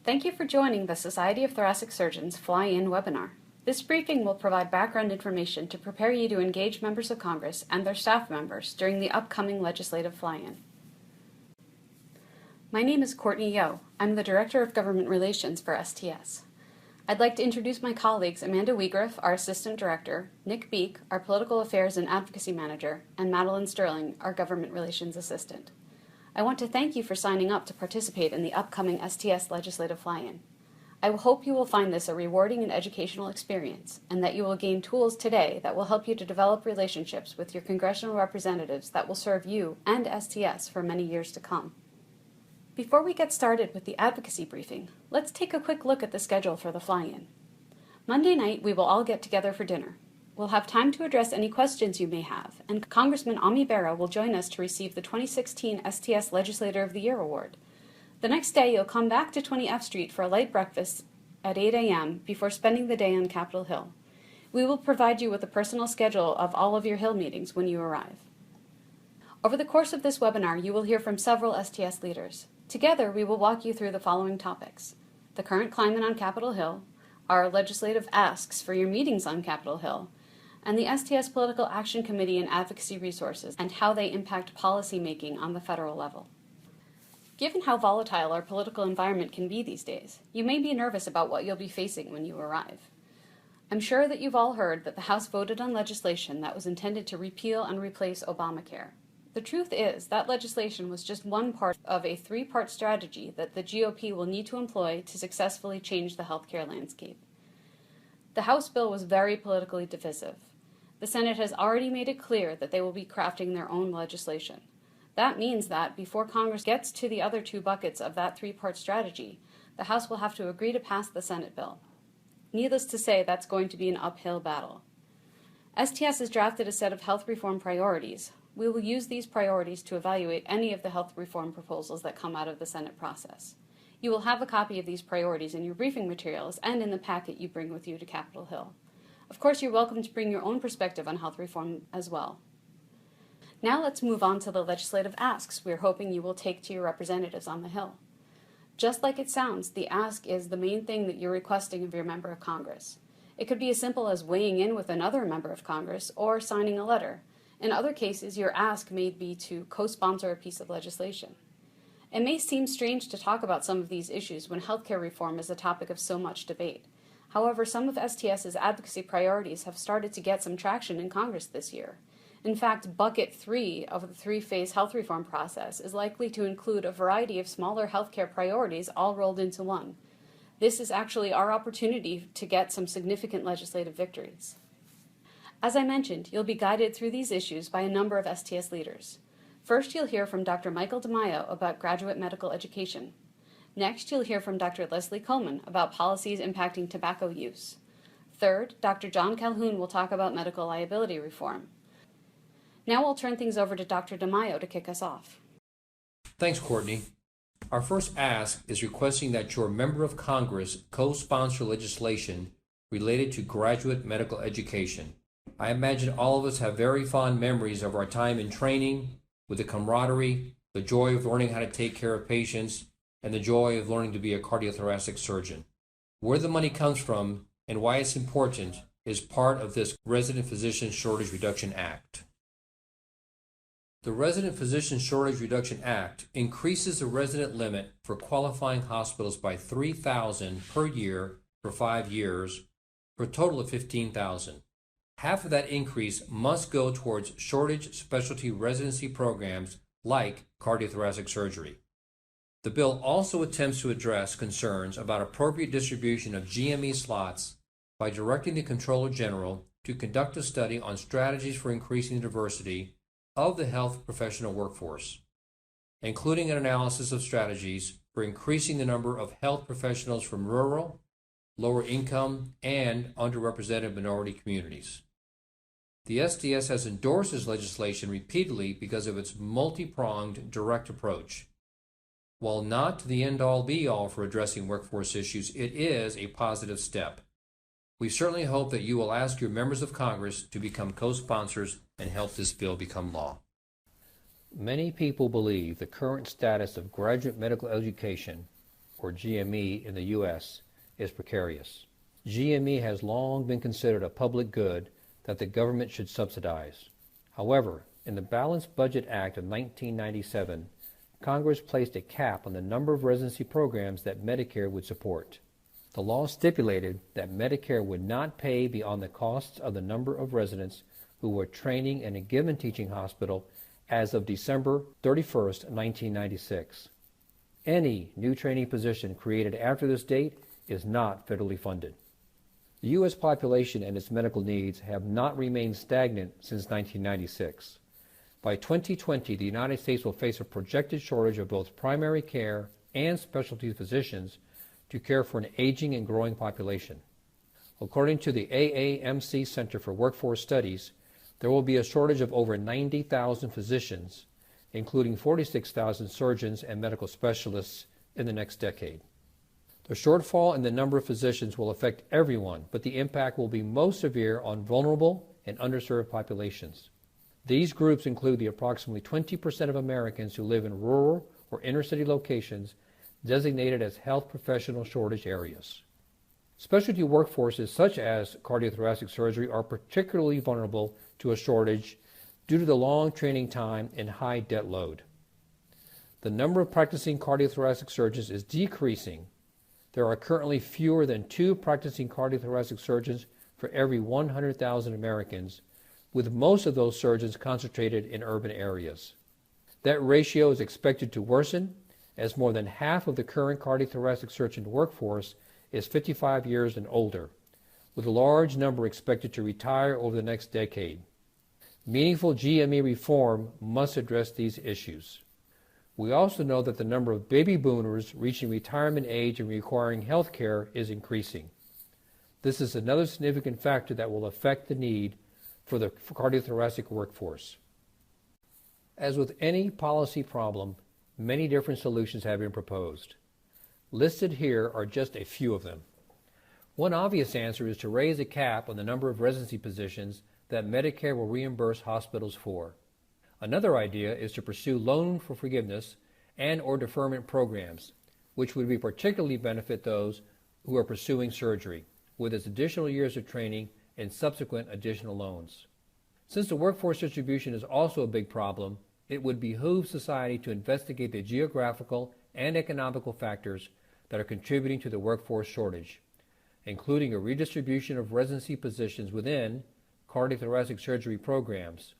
Thank you for joining the Society of Thoracic Surgeons Fly-In webinar. This briefing will provide background information to prepare you to engage members of Congress and their staff members during the upcoming legislative fly-in. My name is Courtney Yohe. I'm the Director of Government Relations for STS. I'd like to introduce my colleagues Amanda Wiegriff, our Assistant Director, Nick Beek, our Political Affairs and Advocacy Manager, and Madeline Sterling, our Government Relations Assistant. I want to thank you for signing up to participate in the upcoming STS legislative fly-in. I hope you will find this a rewarding and educational experience, and that you will gain tools today that will help you to develop relationships with your congressional representatives that will serve you and STS for many years to come. Before we get started with the advocacy briefing, let's take a quick look at the schedule for the fly-in. Monday night, we will all get together for dinner. We'll have time to address any questions you may have, and Congressman Ami Bera will join us to receive the 2016 STS Legislator of the Year Award. The next day, you'll come back to 20F Street for a light breakfast at 8 a.m. before spending the day on Capitol Hill. We will provide you with a personal schedule of all of your Hill meetings when you arrive. Over the course of this webinar, you will hear from several STS leaders. Together, we will walk you through the following topics: the current climate on Capitol Hill, our legislative asks for your meetings on Capitol Hill, and the STS Political Action Committee and Advocacy Resources and how they impact policy making on the federal level. Given how volatile our political environment can be these days, you may be nervous about what you'll be facing when you arrive. I'm sure that you've all heard that the House voted on legislation that was intended to repeal and replace Obamacare. The truth is that legislation was just one part of a three-part strategy that the GOP will need to employ to successfully change the healthcare landscape. The House bill was very politically divisive. The Senate has already made it clear that they will be crafting their own legislation. That means that before Congress gets to the other two buckets of that three-part strategy, the House will have to agree to pass the Senate bill. Needless to say, that's going to be an uphill battle. STS has drafted a set of health reform priorities. We will use these priorities to evaluate any of the health reform proposals that come out of the Senate process. You will have a copy of these priorities in your briefing materials and in the packet you bring with you to Capitol Hill. Of course, you're welcome to bring your own perspective on health reform as well. Now let's move on to the legislative asks we're hoping you will take to your representatives on the Hill. Just like it sounds, the ask is the main thing that you're requesting of your member of Congress. It could be as simple as weighing in with another member of Congress or signing a letter. In other cases, your ask may be to co-sponsor a piece of legislation. It may seem strange to talk about some of these issues when healthcare reform is a topic of so much debate. However, some of STS's advocacy priorities have started to get some traction in Congress this year. In fact, Bucket 3 of the three-phase health reform process is likely to include a variety of smaller healthcare priorities all rolled into one. This is actually our opportunity to get some significant legislative victories. As I mentioned, you'll be guided through these issues by a number of STS leaders. First, you'll hear from Dr. Michael DeMaio about graduate medical education. Next, you'll hear from Dr. Leslie Coleman about policies impacting tobacco use. Third, Dr. John Calhoun will talk about medical liability reform. Now I'll turn things over to Dr. DeMaio to kick us off. Thanks, Courtney. Our first ask is requesting that your member of Congress co-sponsor legislation related to graduate medical education. I imagine all of us have very fond memories of our time in training, with the camaraderie, the joy of learning how to take care of patients, and the joy of learning to be a cardiothoracic surgeon. Where the money comes from and why it's important is part of this Resident Physician Shortage Reduction Act. The Resident Physician Shortage Reduction Act increases the resident limit for qualifying hospitals by 3,000 per year for 5 years, for a total of 15,000. Half of that increase must go towards shortage specialty residency programs like cardiothoracic surgery. The bill also attempts to address concerns about appropriate distribution of GME slots by directing the Comptroller General to conduct a study on strategies for increasing the diversity of the health professional workforce, including an analysis of strategies for increasing the number of health professionals from rural, lower income, and underrepresented minority communities. The STS has endorsed this legislation repeatedly because of its multi-pronged direct approach. While not the end-all be-all for addressing workforce issues, it is a positive step. We certainly hope that you will ask your members of Congress to become co-sponsors and help this bill become law. Many people believe the current status of graduate medical education or GME, in the U.S. is precarious. GME has long been considered a public good that the government should subsidize. However, in the Balanced Budget Act of 1997, Congress placed a cap on the number of residency programs that Medicare would support. The law stipulated that Medicare would not pay beyond the costs of the number of residents who were training in a given teaching hospital as of December 31, 1996. Any new training position created after this date is not federally funded. The U.S. population and its medical needs have not remained stagnant since 1996. By 2020, the United States will face a projected shortage of both primary care and specialty physicians to care for an aging and growing population. According to the AAMC Center for Workforce Studies, there will be a shortage of over 90,000 physicians, including 46,000 surgeons and medical specialists in the next decade. The shortfall in the number of physicians will affect everyone, but the impact will be most severe on vulnerable and underserved populations. These groups include the approximately 20% of Americans who live in rural or inner-city locations designated as health professional shortage areas. Specialty workforces such as cardiothoracic surgery are particularly vulnerable to a shortage due to the long training time and high debt load. The number of practicing cardiothoracic surgeons is decreasing. There are currently fewer than 2 practicing cardiothoracic surgeons for every 100,000 Americans, with most of those surgeons concentrated in urban areas. That ratio is expected to worsen as more than half of the current cardiothoracic surgeon workforce is 55 years and older, with a large number expected to retire over the next decade. Meaningful GME reform must address these issues. We also know that the number of baby boomers reaching retirement age and requiring health care is increasing. This is another significant factor that will affect the need for the cardiothoracic workforce. As with any policy problem, many different solutions have been proposed. Listed here are just a few of them. One obvious answer is to raise a cap on the number of residency positions that Medicare will reimburse hospitals for. Another idea is to pursue loan for forgiveness and or deferment programs, which would particularly benefit those who are pursuing surgery, with its additional years of training and subsequent additional loans. Since the workforce distribution is also a big problem, it would behoove society to investigate the geographical and economical factors that are contributing to the workforce shortage, including a redistribution of residency positions within cardiothoracic surgery programs,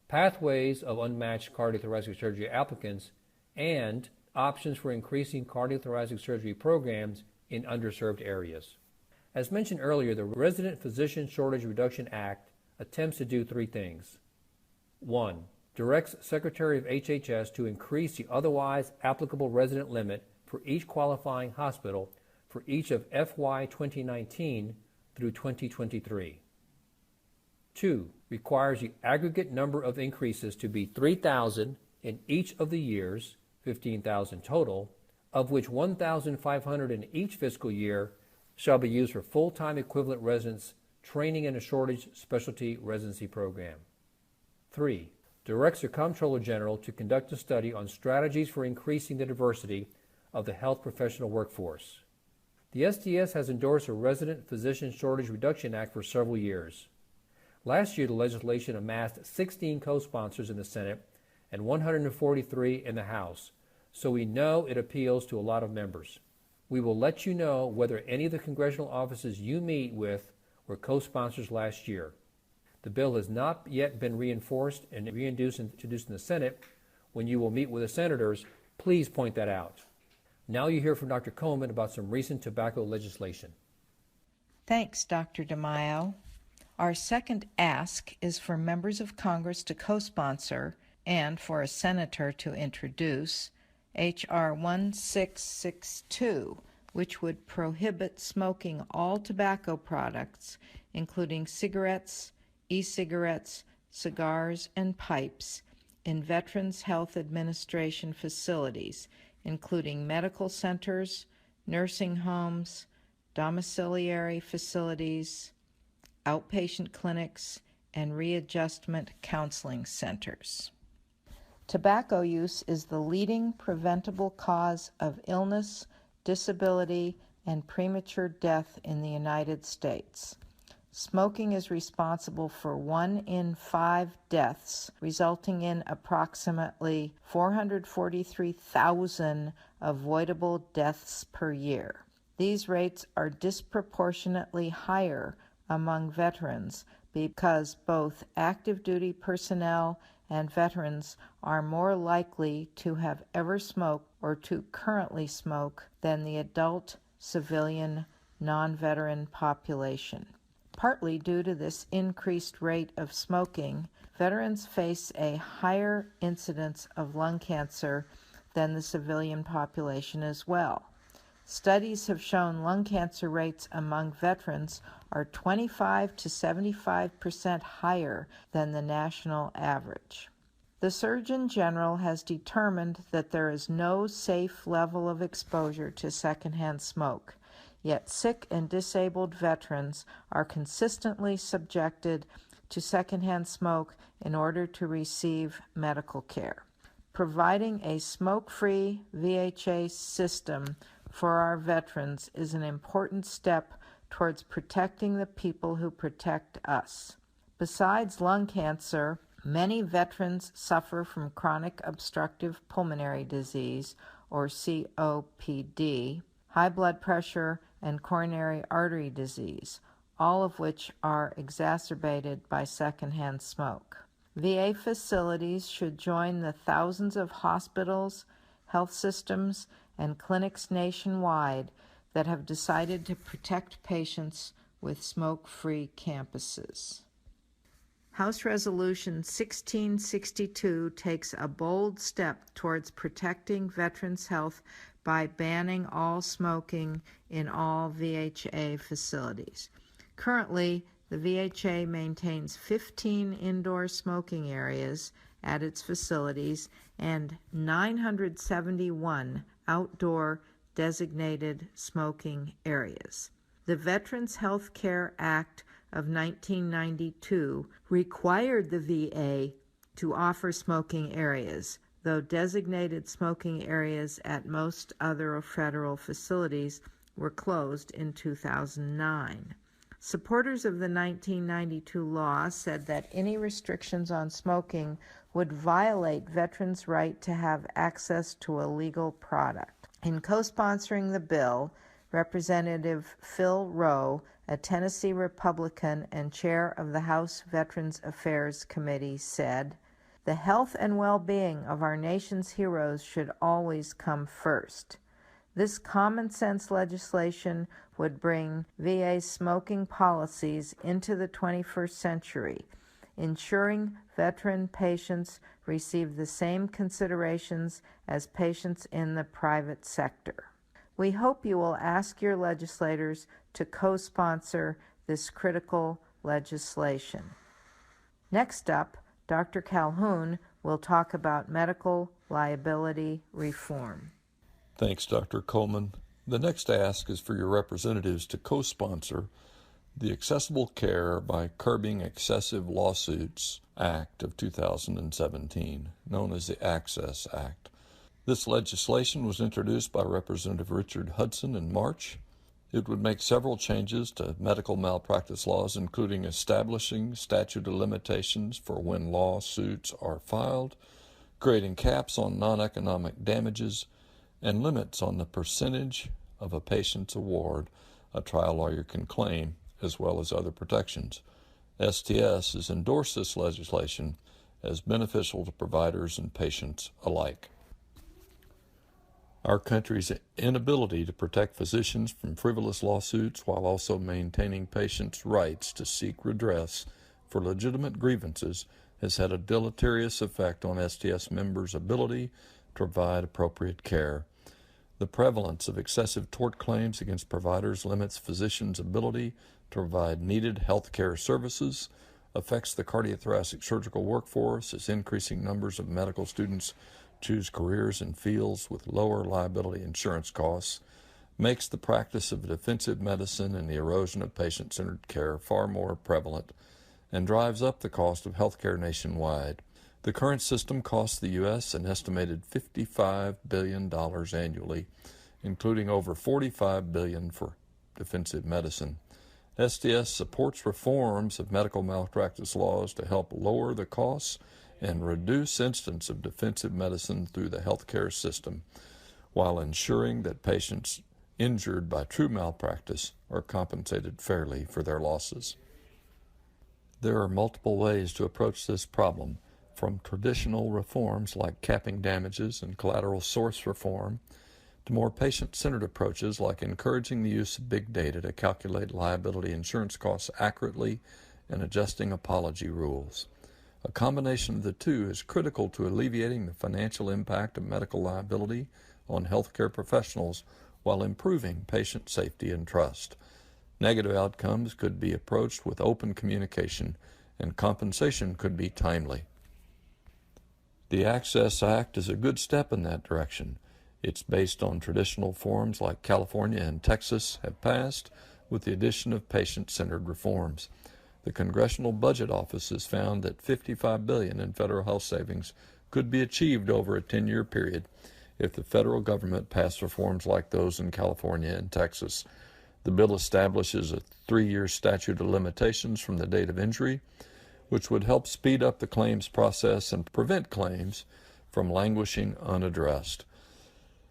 pathways of unmatched cardiothoracic surgery applicants, and options for increasing cardiothoracic surgery programs in underserved areas. As mentioned earlier, the Resident Physician Shortage Reduction Act attempts to do 3 things. 1. Directs Secretary of HHS to increase the otherwise applicable resident limit for each qualifying hospital for each of FY 2019 through 2023. 2. Requires the aggregate number of increases to be 3,000 in each of the years, 15,000 total, of which 1,500 in each fiscal year shall be used for full-time equivalent residents training in a shortage specialty residency program. 3. Directs the Comptroller General to conduct a study on strategies for increasing the diversity of the health professional workforce. The STS has endorsed a Resident Physician Shortage Reduction Act for several years. Last year, the legislation amassed 16 co-sponsors in the Senate and 143 in the House, so we know it appeals to a lot of members. We will let you know whether any of the congressional offices you meet with were co-sponsors last year. The bill has not yet been reinforced and introduced in the Senate. When you will meet with the senators, please point that out. Now you hear from Dr. Coleman about some recent tobacco legislation. Thanks, Dr. DeMaio. Our second ask is for members of Congress to co-sponsor and for a senator to introduce H.R. 1662, which would prohibit smoking all tobacco products, including cigarettes, e-cigarettes, cigars, and pipes, in Veterans Health Administration facilities, including medical centers, nursing homes, domiciliary facilities, outpatient clinics, and readjustment counseling centers. Tobacco use is the leading preventable cause of illness, disability, and premature death in the United States. Smoking is responsible for 1 in 5 deaths, resulting in approximately 443,000 avoidable deaths per year. These rates are disproportionately higher among veterans because both active duty personnel and veterans are more likely to have ever smoked or to currently smoke than the adult civilian non-veteran population. Partly due to this increased rate of smoking, veterans face a higher incidence of lung cancer than the civilian population as well. Studies have shown lung cancer rates among veterans are 25 to 75% higher than the national average. The Surgeon General has determined that there is no safe level of exposure to secondhand smoke, yet sick and disabled veterans are consistently subjected to secondhand smoke in order to receive medical care. Providing a smoke-free VHA system for our veterans is an important step towards protecting the people who protect us. Besides lung cancer, many veterans suffer from chronic obstructive pulmonary disease, or COPD, high blood pressure, and coronary artery disease, all of which are exacerbated by secondhand smoke. VA facilities should join the thousands of hospitals, health systems, and clinics nationwide that have decided to protect patients with smoke-free campuses. House Resolution 1662 takes a bold step towards protecting veterans' health by banning all smoking in all VHA facilities. Currently, the VHA maintains 15 indoor smoking areas at its facilities and 971 outdoor designated smoking areas. The Veterans Health Care Act of 1992 required the VA to offer smoking areas, though designated smoking areas at most other federal facilities were closed in 2009. Supporters of the 1992 law said that any restrictions on smoking would violate veterans' right to have access to a legal product. In co-sponsoring the bill, Representative Phil Rowe, a Tennessee Republican and chair of the House Veterans Affairs Committee, said, "The health and well-being of our nation's heroes should always come first. This common-sense legislation would bring VA smoking policies into the 21st century, ensuring veteran patients receive the same considerations as patients in the private sector." We hope you will ask your legislators to co-sponsor this critical legislation. Next up, Dr. Calhoun will talk about medical liability reform. Thanks, Dr. Coleman. The next ask is for your representatives to co-sponsor the Accessible Care by Curbing Excessive Lawsuits Act of 2017, known as the Access Act. This legislation was introduced by Representative Richard Hudson in March. It would make several changes to medical malpractice laws, including establishing statute of limitations for when lawsuits are filed, creating caps on non-economic damages, and limits on the percentage of a patient's award a trial lawyer can claim, as well as other protections. STS has endorsed this legislation as beneficial to providers and patients alike. Our country's inability to protect physicians from frivolous lawsuits while also maintaining patients' rights to seek redress for legitimate grievances has had a deleterious effect on STS members' ability to provide appropriate care. The prevalence of excessive tort claims against providers limits physicians' ability to provide needed health care services, affects the cardiothoracic surgical workforce as increasing numbers of medical students choose careers in fields with lower liability insurance costs, makes the practice of defensive medicine and the erosion of patient-centered care far more prevalent, and drives up the cost of health care nationwide. The current system costs the U.S. an estimated $55 billion annually including over $45 billion for defensive medicine. STS supports reforms of medical malpractice laws to help lower the costs and reduce incidence of defensive medicine through the healthcare system, while ensuring that patients injured by true malpractice are compensated fairly for their losses. There are multiple ways to approach this problem, from traditional reforms like capping damages and collateral source reform, to more patient-centered approaches like encouraging the use of big data to calculate liability insurance costs accurately and adjusting apology rules. A combination of the two is critical to alleviating the financial impact of medical liability on healthcare professionals while improving patient safety and trust. Negative outcomes could be approached with open communication, and compensation could be timely. The Access Act is a good step in that direction. It's based on traditional forms like California and Texas have passed, with the addition of patient-centered reforms. The Congressional Budget Office has found that $55 billion in federal health savings could be achieved over a 10-year period if the federal government passed reforms like those in California and Texas. The bill establishes a 3-year statute of limitations from the date of injury, which would help speed up the claims process and prevent claims from languishing unaddressed.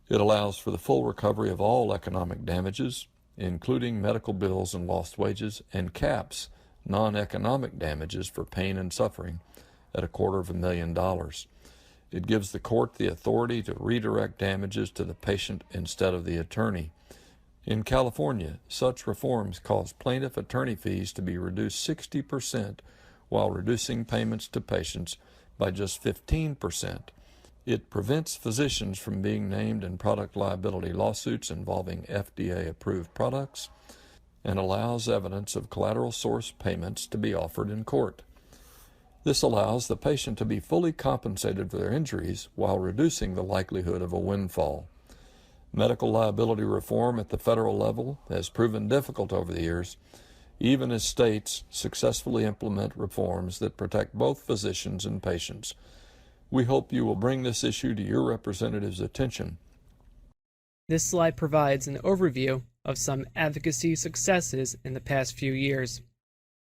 It allows for the full recovery of all economic damages, including medical bills and lost wages, and caps non-economic damages for pain and suffering at $250,000. It gives the court the authority to redirect damages to the patient instead of the attorney. In California, such reforms cause plaintiff attorney fees to be reduced 60% while reducing payments to patients by just 15%. It prevents physicians from being named in product liability lawsuits involving FDA-approved products and allows evidence of collateral source payments to be offered in court. This allows the patient to be fully compensated for their injuries while reducing the likelihood of a windfall. Medical liability reform at the federal level has proven difficult over the years, even as states successfully implement reforms that protect both physicians and patients. We hope you will bring this issue to your representatives' attention. This slide provides an overview of some advocacy successes in the past few years.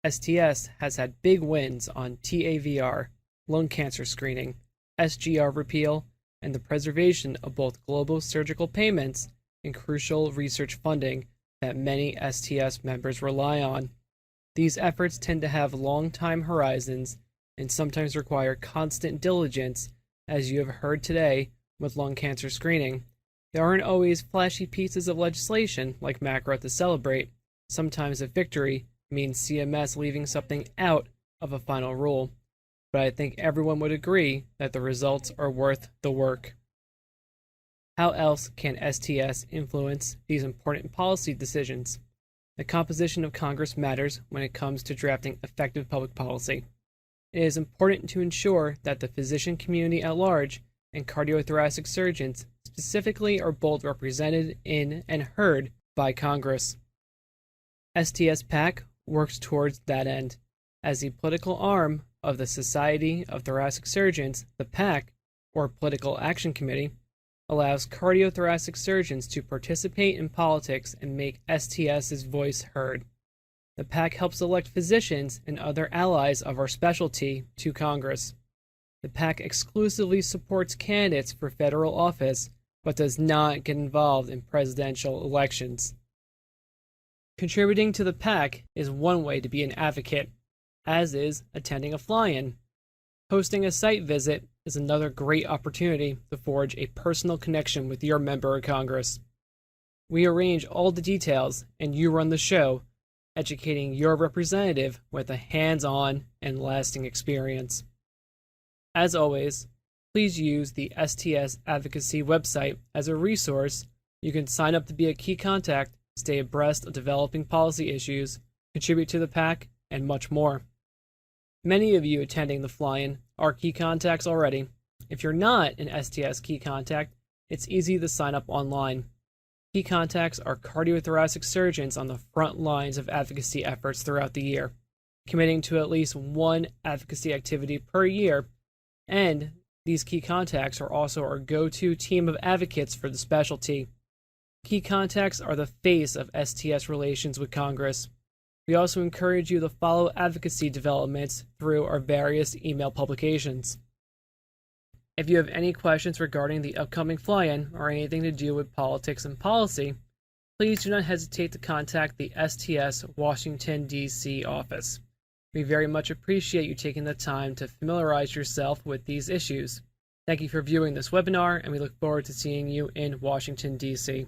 STS has had big wins on TAVR, lung cancer screening, SGR repeal, and the preservation of both global surgical payments and crucial research funding that many STS members rely on. These efforts tend to have long time horizons and sometimes require constant diligence, as you have heard today with lung cancer screening. There aren't always flashy pieces of legislation like MACRA to celebrate. Sometimes a victory means CMS leaving something out of a final rule, but I think everyone would agree that the results are worth the work. How else can STS influence these important policy decisions? The composition of Congress matters when it comes to drafting effective public policy. It is important to ensure that the physician community at large and cardiothoracic surgeons specifically are both represented in and heard by Congress. STS-PAC works towards that end. As the political arm of the Society of Thoracic Surgeons, the PAC, or Political Action Committee, allows cardiothoracic surgeons to participate in politics and make STS's voice heard. The PAC helps elect physicians and other allies of our specialty to Congress. The PAC exclusively supports candidates for federal office, but does not get involved in presidential elections. Contributing to the PAC is one way to be an advocate, as is attending a fly-in. Hosting a site visit is another great opportunity to forge a personal connection with your member of Congress. We arrange all the details, and you run the show, educating your representative with a hands-on and lasting experience. As always, please use the STS Advocacy website as a resource. You can sign up to be a key contact, stay abreast of developing policy issues, contribute to the PAC, and much more. Many of you attending the fly-in are key contacts already. If you're not an STS key contact, it's easy to sign up online. Key contacts are cardiothoracic surgeons on the front lines of advocacy efforts throughout the year, committing to at least one advocacy activity per year, and these key contacts are also our go-to team of advocates for the specialty. Key contacts are the face of STS relations with Congress. We also encourage you to follow advocacy developments through our various email publications. If you have any questions regarding the upcoming fly-in or anything to do with politics and policy, please do not hesitate to contact the STS Washington, D.C. office. We very much appreciate you taking the time to familiarize yourself with these issues. Thank you for viewing this webinar, and we look forward to seeing you in Washington, D.C.